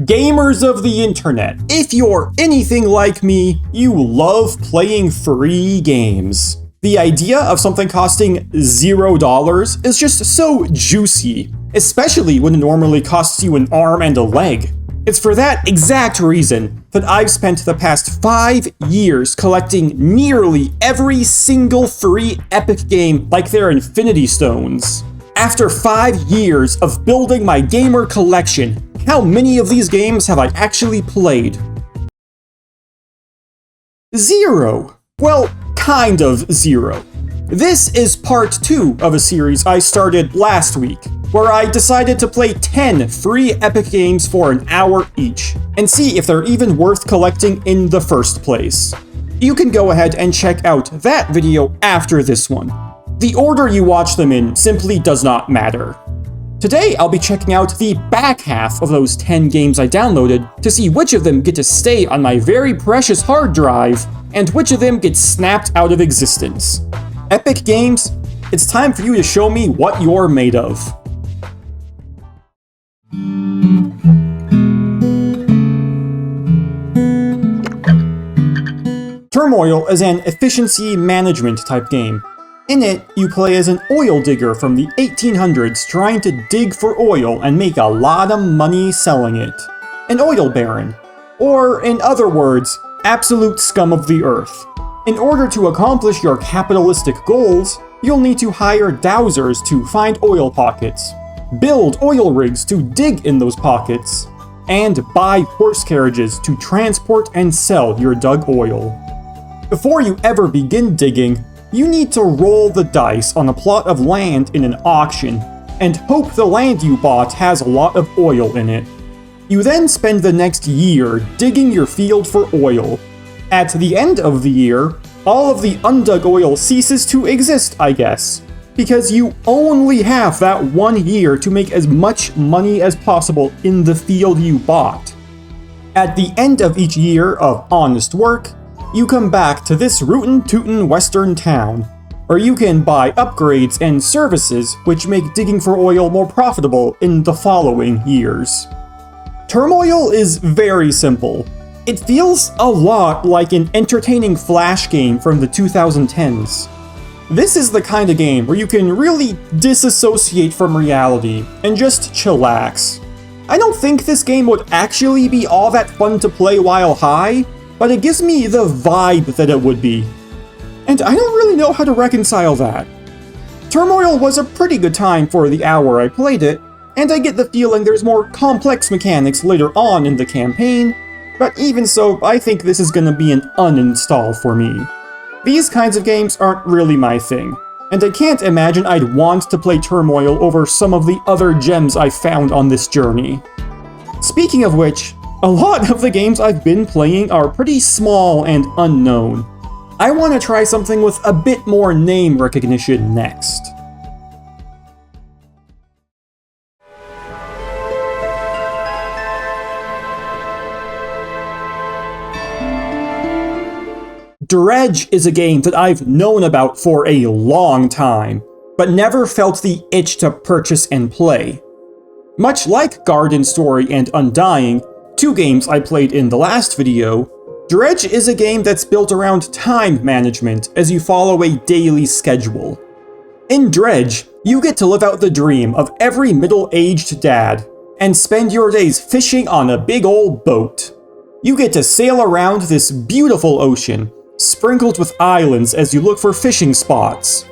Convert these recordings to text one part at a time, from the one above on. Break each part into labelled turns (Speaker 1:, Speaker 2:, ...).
Speaker 1: Gamers of the internet, if you're anything like me, you love playing free games. The idea of something costing $0 is just so juicy, especially when it normally costs you an arm and a leg. It's for that exact reason that I've spent the past 5 years collecting nearly every single free Epic game like they're Infinity Stones. After 5 years of building my gamer collection, how many of these games have I actually played? 0. Well, kind of 0. This is part 2 of a series I started last week, where I decided to play 10 free Epic games for an hour each, and see if they're even worth collecting in the first place. You can go ahead and check out that video after this one. The order you watch them in simply does not matter. Today, I'll be checking out the back half of those 10 games I downloaded to see which of them get to stay on my very precious hard drive, and which of them get snapped out of existence. Epic Games, it's time for you to show me what you're made of. Turmoil is an efficiency management type game. In it, you play as an oil digger from the 1800s trying to dig for oil and make a lot of money selling it. An oil baron. Or, in other words, absolute scum of the earth. In order to accomplish your capitalistic goals, you'll need to hire dowsers to find oil pockets, build oil rigs to dig in those pockets, and buy horse carriages to transport and sell your dug oil. Before you ever begin digging, you need to roll the dice on a plot of land in an auction, and hope the land you bought has a lot of oil in it. You then spend the next year digging your field for oil. At the end of the year, all of the undug oil ceases to exist, I guess, because you only have that 1 year to make as much money as possible in the field you bought. At the end of each year of honest work, you come back to this rootin' western town, where you can buy upgrades and services which make digging for oil more profitable in the following years. Turmoil is very simple. It feels a lot like an entertaining Flash game from the 2010s. This is the kind of game where you can really disassociate from reality and just chillax. I don't think this game would actually be all that fun to play while high, but it gives me the vibe that it would be. And I don't really know how to reconcile that. Turmoil was a pretty good time for the hour I played it, and I get the feeling there's more complex mechanics later on in the campaign, but even so, I think this is gonna be an uninstall for me. These kinds of games aren't really my thing, and I can't imagine I'd want to play Turmoil over some of the other gems I've found on this journey. Speaking of which, a lot of the games I've been playing are pretty small and unknown. I want to try something with a bit more name recognition next. Dredge is a game that I've known about for a long time, but never felt the itch to purchase and play. Much like Garden Story and Undying, 2 games I played in the last video, Dredge is a game that's built around time management as you follow a daily schedule. In Dredge, you get to live out the dream of every middle-aged dad, and spend your days fishing on a big old boat. You get to sail around this beautiful ocean, sprinkled with islands as you look for fishing spots.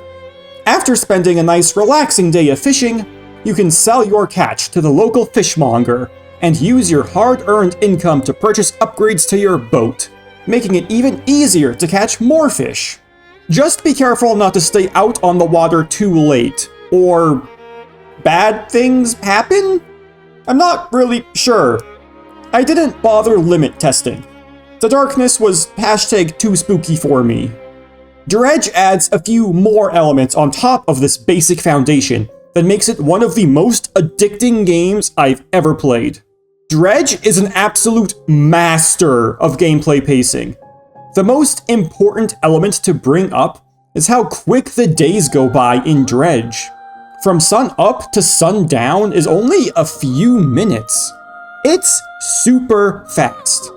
Speaker 1: After spending a nice relaxing day of fishing, you can sell your catch to the local fishmonger, and use your hard-earned income to purchase upgrades to your boat, making it even easier to catch more fish. Just be careful not to stay out on the water too late, or bad things happen? I'm not really sure. I didn't bother limit testing. The darkness was #too spooky for me. Dredge adds a few more elements on top of this basic foundation that makes it one of the most addicting games I've ever played. Dredge is an absolute master of gameplay pacing. The most important element to bring up is how quick the days go by in Dredge. From sun up to sun down is only a few minutes. It's super fast.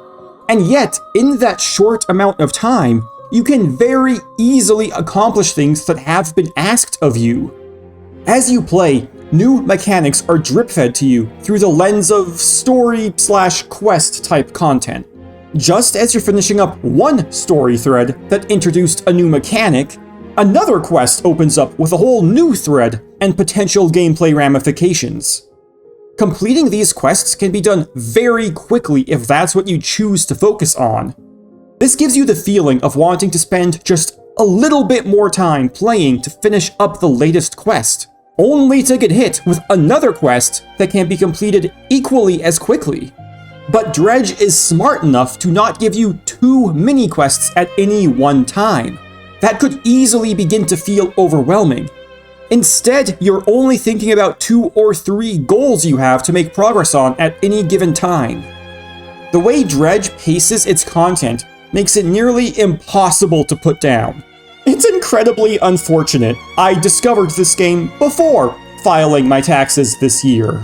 Speaker 1: And yet, in that short amount of time, you can very easily accomplish things that have been asked of you. As you play, new mechanics are drip-fed to you through the lens of story/quest type content. Just as you're finishing up one story thread that introduced a new mechanic, another quest opens up with a whole new thread and potential gameplay ramifications. Completing these quests can be done very quickly if that's what you choose to focus on. This gives you the feeling of wanting to spend just a little bit more time playing to finish up the latest quest, only to get hit with another quest that can be completed equally as quickly. But Dredge is smart enough to not give you two mini-quests at any one time. That could easily begin to feel overwhelming. Instead, you're only thinking about 2 or 3 goals you have to make progress on at any given time. The way Dredge paces its content makes it nearly impossible to put down. It's incredibly unfortunate I discovered this game before filing my taxes this year.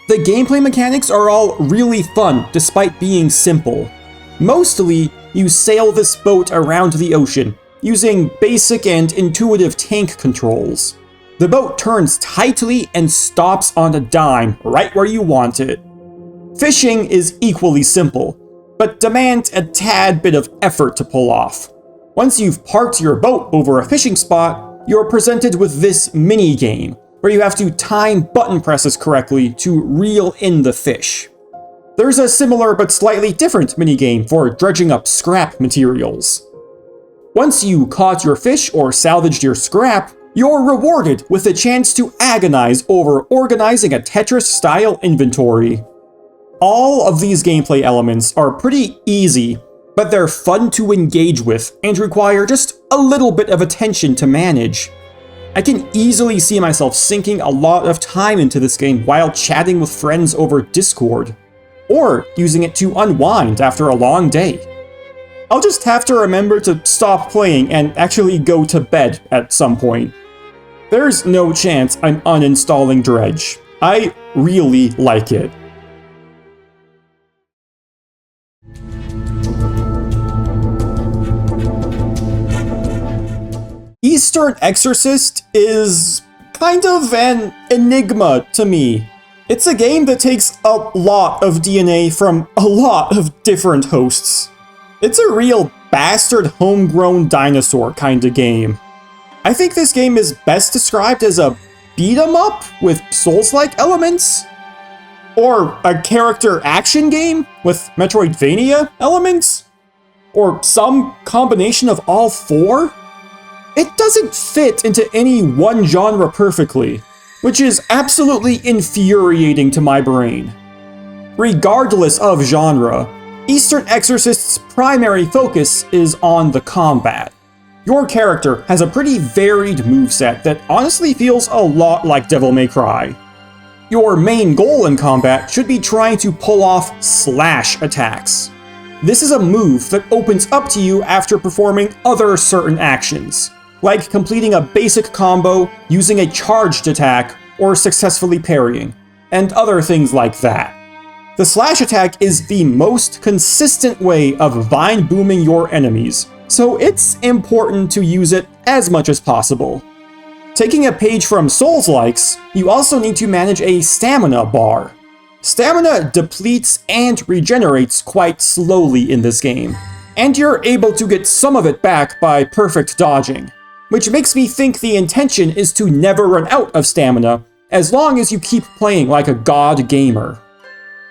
Speaker 1: The gameplay mechanics are all really fun despite being simple. Mostly, you sail this boat around the ocean, using basic and intuitive tank controls. The boat turns tightly and stops on a dime right where you want it. Fishing is equally simple, but demands a tad bit of effort to pull off. Once you've parked your boat over a fishing spot, you're presented with this mini-game, where you have to time button presses correctly to reel in the fish. There's a similar but slightly different minigame for dredging up scrap materials. Once you caught your fish or salvaged your scrap, you're rewarded with a chance to agonize over organizing a Tetris-style inventory. All of these gameplay elements are pretty easy, but they're fun to engage with and require just a little bit of attention to manage. I can easily see myself sinking a lot of time into this game while chatting with friends over Discord, or using it to unwind after a long day. I'll just have to remember to stop playing and actually go to bed at some point. There's no chance I'm uninstalling Dredge. I really like it. Eastern Exorcist is kind of an enigma to me. It's a game that takes a lot of DNA from a lot of different hosts. It's a real bastard homegrown dinosaur kind of game. I think this game is best described as a beat-em-up with Souls-like elements, or a character action game with Metroidvania elements, or some combination of all four. It doesn't fit into any one genre perfectly, which is absolutely infuriating to my brain. Regardless of genre, Eastern Exorcist's primary focus is on the combat. Your character has a pretty varied moveset that honestly feels a lot like Devil May Cry. Your main goal in combat should be trying to pull off slash attacks. This is a move that opens up to you after performing other certain actions, like completing a basic combo, using a charged attack, or successfully parrying, and other things like that. The slash attack is the most consistent way of vine booming your enemies, so it's important to use it as much as possible. Taking a page from Souls-likes, you also need to manage a stamina bar. Stamina depletes and regenerates quite slowly in this game, and you're able to get some of it back by perfect dodging, which makes me think the intention is to never run out of stamina as long as you keep playing like a god gamer.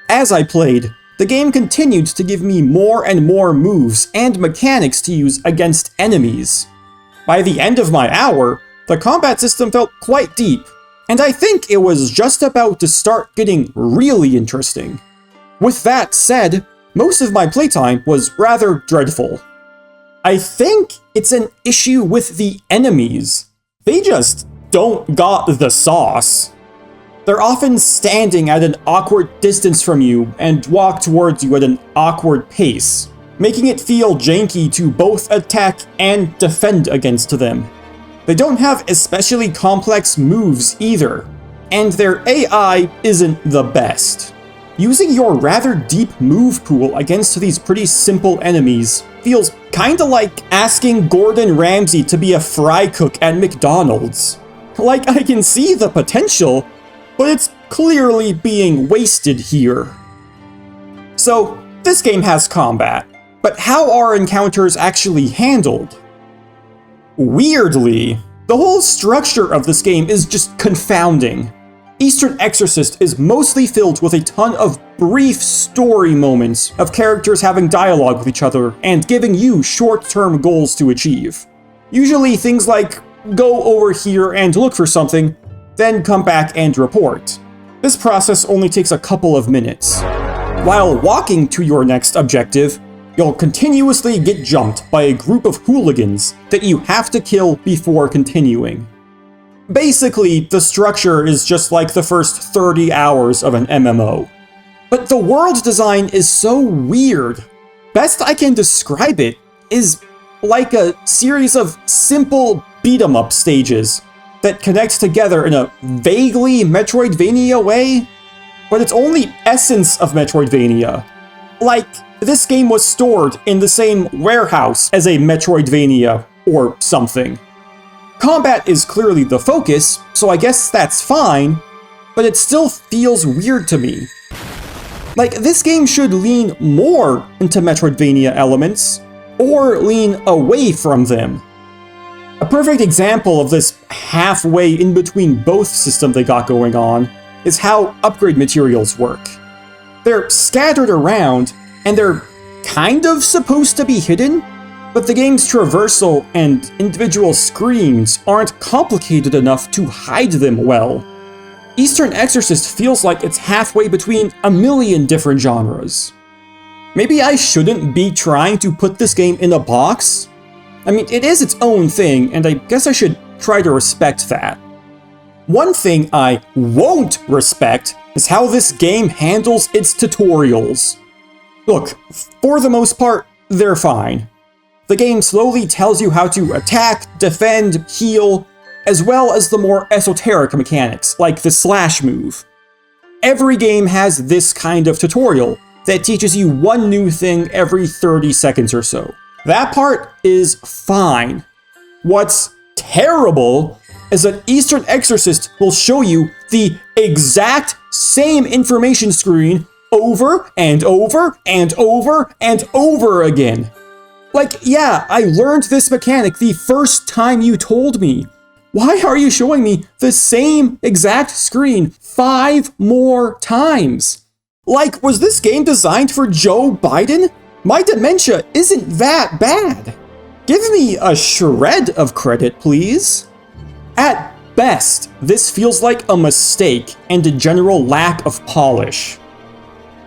Speaker 1: As I played, the game continued to give me more and more moves and mechanics to use against enemies. By the end of my hour, the combat system felt quite deep, and I think it was just about to start getting really interesting. With that said, most of my playtime was rather dreadful. I think it's an issue with the enemies. They just don't got the sauce. They're often standing at an awkward distance from you and walk towards you at an awkward pace, making it feel janky to both attack and defend against them. They don't have especially complex moves either, and their AI isn't the best. Using your rather deep move pool against these pretty simple enemies feels kinda like asking Gordon Ramsay to be a fry cook at McDonald's. Like, I can see the potential, but it's clearly being wasted here. So, this game has combat, but how are encounters actually handled? Weirdly, the whole structure of this game is just confounding. Eastern Exorcist is mostly filled with a ton of brief story moments of characters having dialogue with each other and giving you short-term goals to achieve. Usually things like, go over here and look for something, then come back and report. This process only takes a couple of minutes. While walking to your next objective, you'll continuously get jumped by a group of hooligans that you have to kill before continuing. Basically, the structure is just like the first 30 hours of an MMO. But the world design is so weird. Best I can describe it is like a series of simple beat-em-up stages that connect together in a vaguely Metroidvania way, but it's only essence of Metroidvania. Like, this game was stored in the same warehouse as a Metroidvania or something. Combat is clearly the focus, so I guess that's fine, but it still feels weird to me. Like, this game should lean more into Metroidvania elements, or lean away from them. A perfect example of this halfway in between both system they got going on is how upgrade materials work. They're scattered around, and they're kind of supposed to be hidden, but the game's traversal and individual screens aren't complicated enough to hide them well. Eastern Exorcist feels like it's halfway between a million different genres. Maybe I shouldn't be trying to put this game in a box? I mean, it is its own thing, and I guess I should try to respect that. One thing I won't respect is how this game handles its tutorials. Look, for the most part, they're fine. The game slowly tells you how to attack, defend, heal, as well as the more esoteric mechanics, like the slash move. Every game has this kind of tutorial that teaches you one new thing every 30 seconds or so. That part is fine. What's terrible is that Eastern Exorcist will show you the exact same information screen over and over and over and over again. Like, yeah, I learned this mechanic the first time you told me. Why are you showing me the same exact screen 5 more times? Like, was this game designed for Joe Biden? My dementia isn't that bad. Give me a shred of credit, please. At best, this feels like a mistake and a general lack of polish.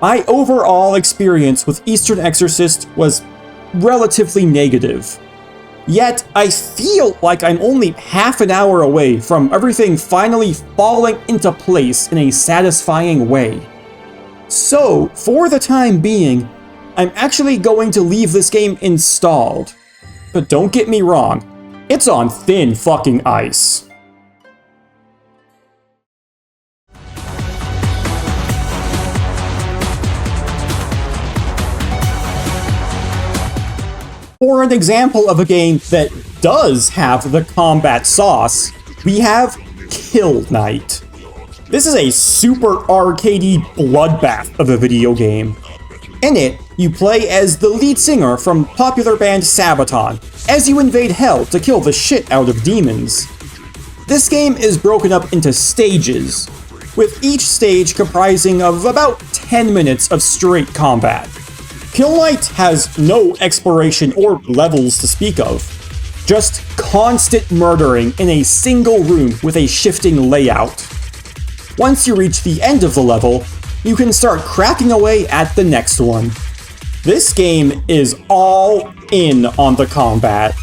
Speaker 1: My overall experience with Eastern Exorcist was relatively negative. Yet, I feel like I'm only half an hour away from everything finally falling into place in a satisfying way. So, for the time being, I'm actually going to leave this game installed. But don't get me wrong, it's on thin fucking ice. For an example of a game that does have the combat sauce, we have Killknight. This is a super arcadey bloodbath of a video game. In it, you play as the lead singer from popular band Sabaton, as you invade hell to kill the shit out of demons. This game is broken up into stages, with each stage comprising of about 10 minutes of straight combat. Killknight has no exploration or levels to speak of, just constant murdering in a single room with a shifting layout. Once you reach the end of the level, you can start cracking away at the next one. This game is all in on the combat.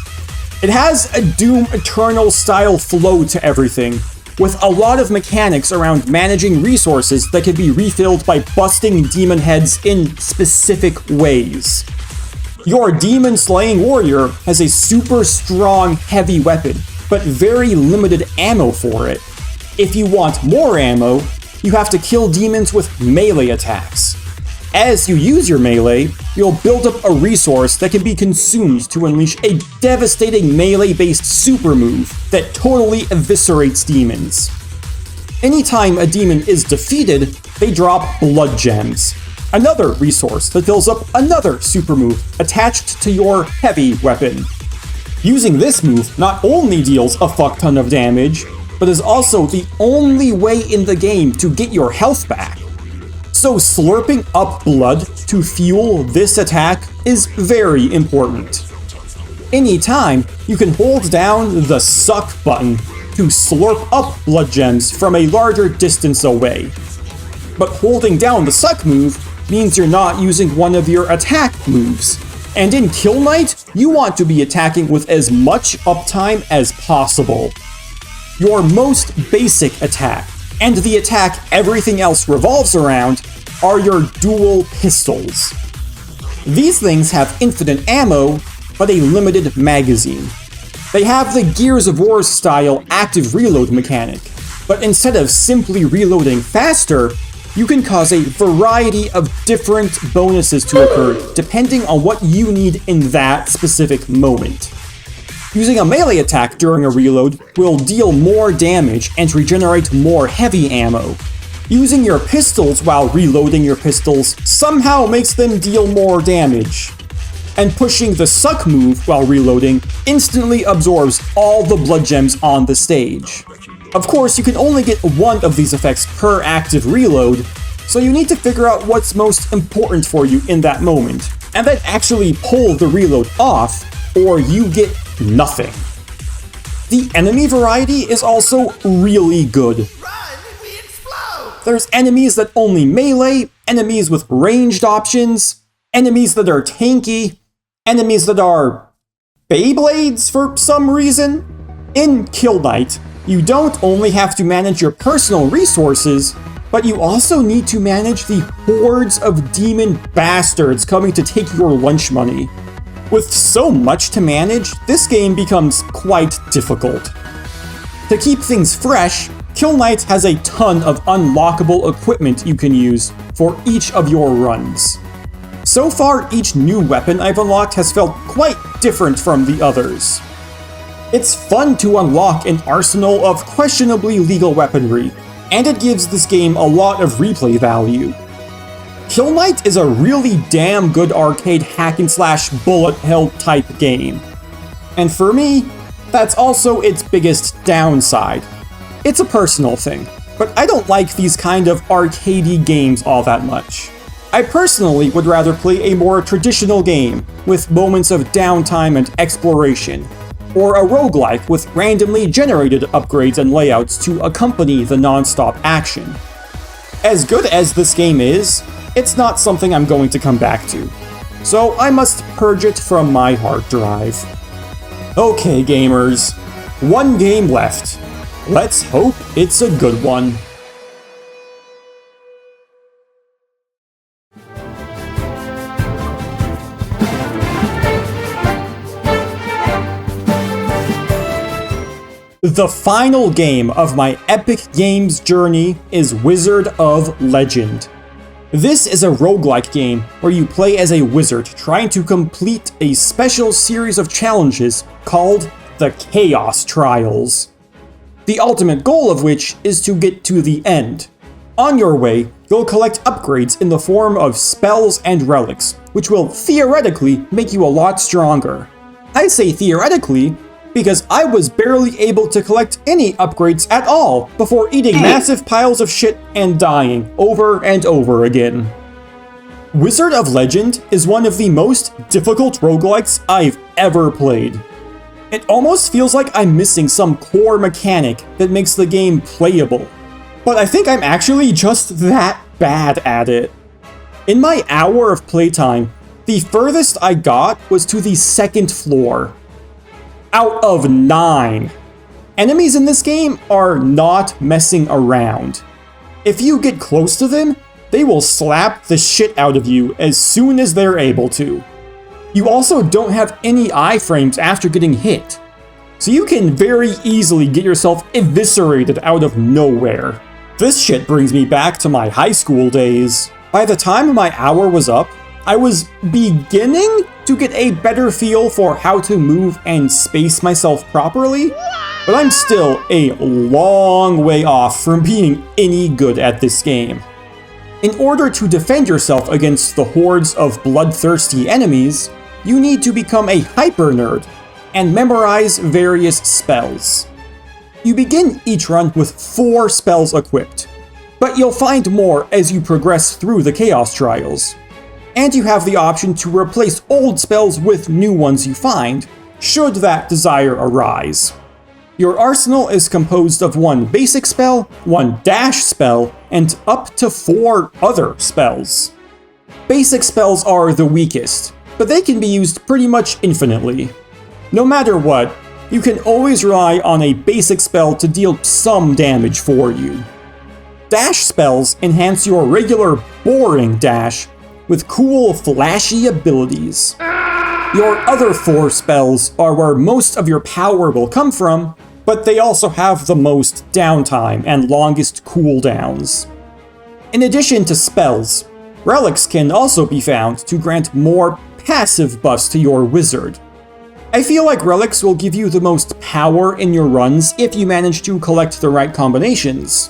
Speaker 1: It has a Doom Eternal style flow to everything, with a lot of mechanics around managing resources that can be refilled by busting demon heads in specific ways. Your demon-slaying warrior has a super strong heavy weapon, but very limited ammo for it. If you want more ammo, you have to kill demons with melee attacks. As you use your melee, you'll build up a resource that can be consumed to unleash a devastating melee-based super move that totally eviscerates demons. Anytime a demon is defeated, they drop blood gems, another resource that fills up another super move attached to your heavy weapon. Using this move not only deals a fuck ton of damage, but is also the only way in the game to get your health back. So slurping up blood to fuel this attack is very important. Anytime, you can hold down the suck button to slurp up blood gems from a larger distance away. But holding down the suck move means you're not using one of your attack moves. And in killknight, you want to be attacking with as much uptime as possible. Your most basic attack, and the attack everything else revolves around, are your dual pistols. These things have infinite ammo, but a limited magazine. They have the Gears of War style active reload mechanic, but instead of simply reloading faster, you can cause a variety of different bonuses to occur depending on what you need in that specific moment. Using a melee attack during a reload will deal more damage and regenerate more heavy ammo. Using your pistols while reloading your pistols somehow makes them deal more damage. And pushing the suck move while reloading instantly absorbs all the blood gems on the stage. Of course, you can only get one of these effects per active reload, so you need to figure out what's most important for you in that moment, and then actually pull the reload off, or you get nothing. The enemy variety is also really good. There's enemies that only melee, enemies with ranged options, enemies that are tanky, enemies that are Beyblades for some reason. In killknight, you don't only have to manage your personal resources, but you also need to manage the hordes of demon bastards coming to take your lunch money. With so much to manage, this game becomes quite difficult. To keep things fresh, killknight has a ton of unlockable equipment you can use for each of your runs. So far, each new weapon I've unlocked has felt quite different from the others. It's fun to unlock an arsenal of questionably legal weaponry, and it gives this game a lot of replay value. Killknight is a really damn good arcade hack-and-slash bullet hell type game. And for me, that's also its biggest downside. It's a personal thing, but I don't like these kind of arcadey games all that much. I personally would rather play a more traditional game, with moments of downtime and exploration, or a roguelike with randomly generated upgrades and layouts to accompany the non-stop action. As good as this game is, it's not something I'm going to come back to, so I must purge it from my hard drive. Okay gamers, one game left. Let's hope it's a good one. The final game of my Epic Games journey is Wizard of Legend. This is a roguelike game where you play as a wizard trying to complete a special series of challenges called the Chaos Trials. The ultimate goal of which is to get to the end. On your way, you'll collect upgrades in the form of spells and relics, which will theoretically make you a lot stronger. I say theoretically because I was barely able to collect any upgrades at all before eating massive piles of shit and dying over and over again. Wizard of Legend is one of the most difficult roguelikes I've ever played. It almost feels like I'm missing some core mechanic that makes the game playable, but I think I'm actually just that bad at it. In my hour of playtime, the furthest I got was to the second floor. Out of 9. Enemies in this game are not messing around. If you get close to them, they will slap the shit out of you as soon as they're able to. You also don't have any iframes after getting hit, so you can very easily get yourself eviscerated out of nowhere. This shit brings me back to my high school days. By the time my hour was up, I was beginning to get a better feel for how to move and space myself properly, but I'm still a long way off from being any good at this game. In order to defend yourself against the hordes of bloodthirsty enemies, you need to become a hyper nerd and memorize various spells. You begin each run with 4 spells equipped, but you'll find more as you progress through the Chaos Trials. And you have the option to replace old spells with new ones you find, should that desire arise. Your arsenal is composed of 1 basic spell, 1 dash spell, and up to 4 other spells. Basic spells are the weakest, but they can be used pretty much infinitely. No matter what, you can always rely on a basic spell to deal some damage for you. Dash spells enhance your regular boring dash with cool, flashy abilities. Your other 4 spells are where most of your power will come from, but they also have the most downtime and longest cooldowns. In addition to spells, relics can also be found to grant more passive buffs to your wizard. I feel like relics will give you the most power in your runs if you manage to collect the right combinations.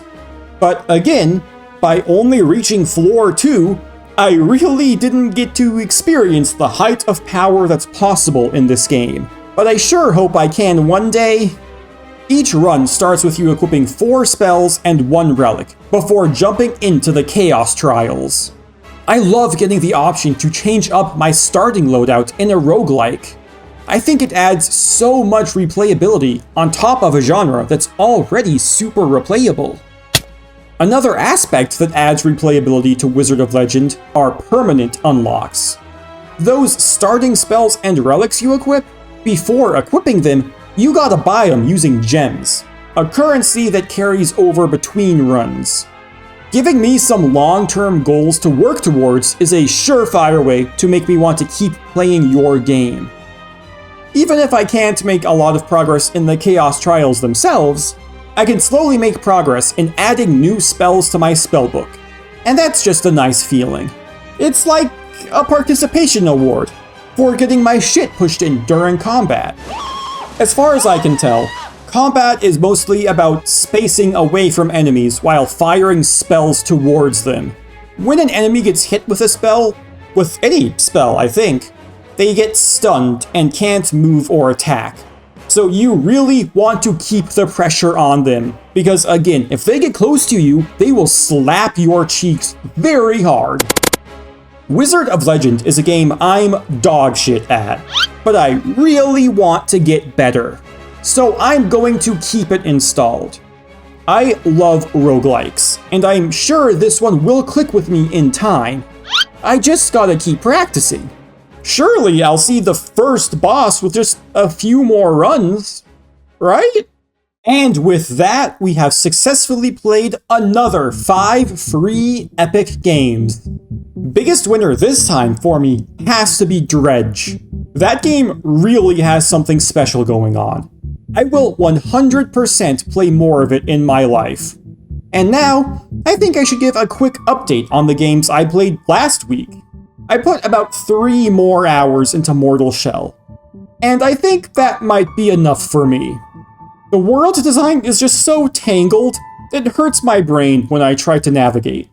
Speaker 1: But again, by only reaching floor 2, I really didn't get to experience the height of power that's possible in this game, but I sure hope I can one day. Each run starts with you equipping 4 spells and 1 relic, before jumping into the Chaos Trials. I love getting the option to change up my starting loadout in a roguelike. I think it adds so much replayability on top of a genre that's already super replayable. Another aspect that adds replayability to Wizard of Legend are permanent unlocks. Those starting spells and relics you equip, before equipping them, you gotta buy them using gems, a currency that carries over between runs. Giving me some long-term goals to work towards is a surefire way to make me want to keep playing your game. Even if I can't make a lot of progress in the Chaos Trials themselves, I can slowly make progress in adding new spells to my spellbook, and that's just a nice feeling. It's like a participation award for getting my shit pushed in during combat. As far as I can tell, combat is mostly about spacing away from enemies while firing spells towards them. When an enemy gets hit with a spell, with any spell I think, they get stunned and can't move or attack. So you really want to keep the pressure on them, because again, if they get close to you, they will slap your cheeks very hard. Wizard of Legend is a game I'm dog shit at, but I really want to get better. So I'm going to keep it installed. I love roguelikes, and I'm sure this one will click with me in time. I just gotta keep practicing. Surely I'll see the first boss with just a few more runs, right? And with that, we have successfully played another 5 free epic games. Biggest winner this time for me has to be Dredge. That game really has something special going on. I will 100% play more of it in my life. And now, I think I should give a quick update on the games I played last week. I put about 3 more hours into Mortal Shell, and I think that might be enough for me. The world design is just so tangled, it hurts my brain when I try to navigate.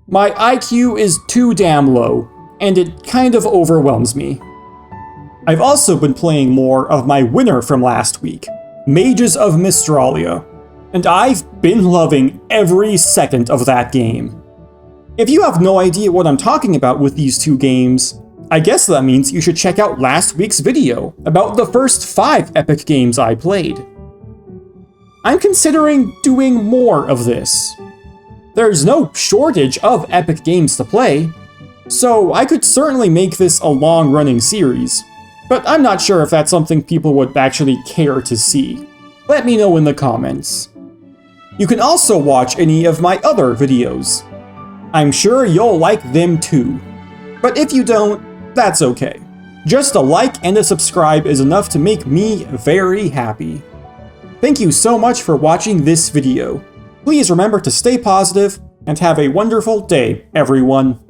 Speaker 1: My IQ is too damn low, and it kind of overwhelms me. I've also been playing more of my winner from last week, Mages of Mystralia, and I've been loving every second of that game. If you have no idea what I'm talking about with these 2 games, I guess that means you should check out last week's video about the first 5 epic games I played. I'm considering doing more of this. There's no shortage of epic games to play, so I could certainly make this a long-running series, but I'm not sure if that's something people would actually care to see. Let me know in the comments. You can also watch any of my other videos. I'm sure you'll like them too. But if you don't, that's okay. Just a like and a subscribe is enough to make me very happy. Thank you so much for watching this video. Please remember to stay positive and have a wonderful day, everyone.